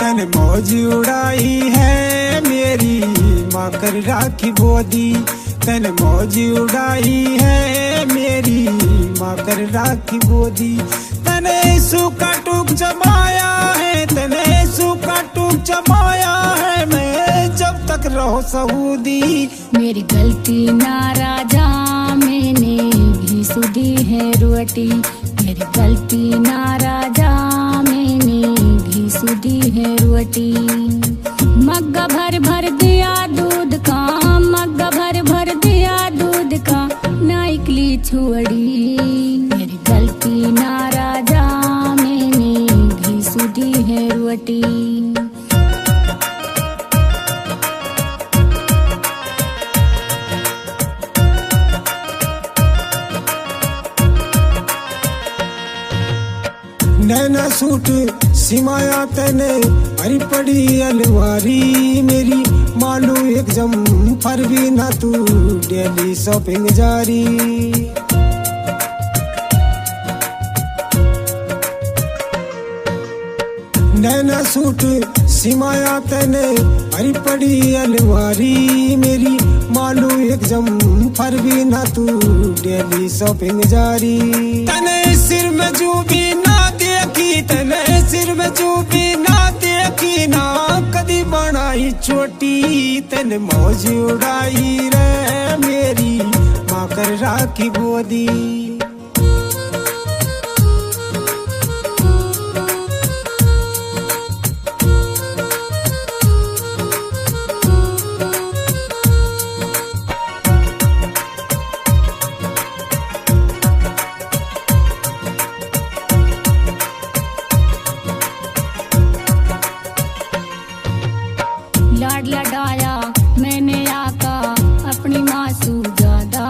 तने मौज उड़ाई है मेरी माँ कर राखी बोदी। तने मौज उड़ाई है मेरी माँ कर राखी बोदी। तने सूखा टूक जमाया है, तने सूखा टूक जमाया है, मैं जब तक रहो सऊदी। मेरी गलती ना राजा मैंने भी सुधी है रोटी। मेरी गलती ना राजा मैंने भी सुधी है रोटी। मग्गा भर भर दिया दूध का, मग्गा भर भर दिया दूध का, ना इकली छुअड़ी। मेरी गलती ना राजा मैंने भी सुधी है रोटी। नैना सूट सिमाया तने हरी पड़ी अलवारी मेरी। मालू एक जम पर भी ना तू डेली शॉपिंग जारी। नैना सूट सिमाया तने हरी पड़ी अलवारी मेरी। मालू एक जम पर भी ना तू डेली शॉपिंग जारी। तने सिर में जो भी ना देखी, तने सिर में जो भी ना देखी, ना कदी बनाई छोटी। तने मौज उड़ाई रे मेरी माँ कर राखी बोदी। लाड लडाया मैंने आका अपनी मासू ज्यादा।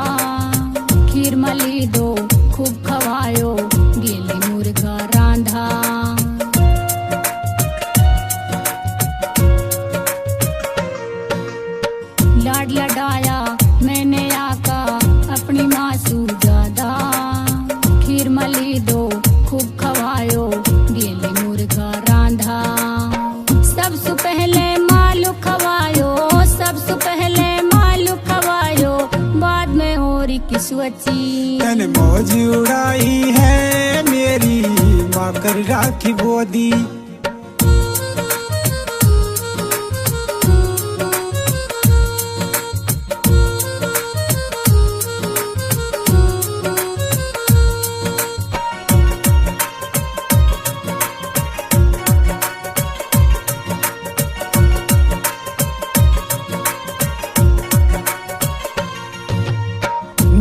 खीर मली दो खूब खवायो, गेली मुर्गा रांधा। लाड लडाया मैंने आका अपनी मासू ज्यादा। खीर मली दो खूब खवायो, गेली मुर्गा रांधा। सबसे पहले मालू खवायो, सबसे पहले मालू खवायो, बाद में और किस्वची। तने मौज उड़ाई है मेरी माँ कर राखी बोदी।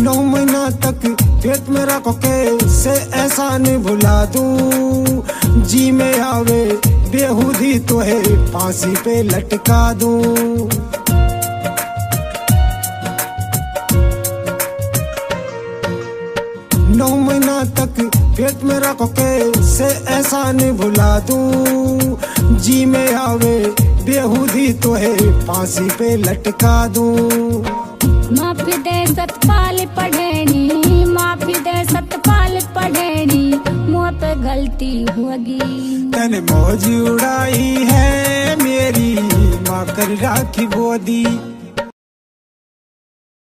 नौ महीना तक पेट में रखो कैसे एहसान भुला दूं। जी में आवे बेहुदी तो है फांसी पे लटका दूं। 9 महीना तक पेट में रखो कैसे एहसान भुला दूं। जी में आवे बेहुदी तो है फांसी पे लटका दूं। माफी दे सतपाल पढ़ेनी, माफी दे सतपाल पढ़ेनी, मुँह पे गलती होगी। तने मौज उड़ाई है मेरी माँ कर राखी बोदी।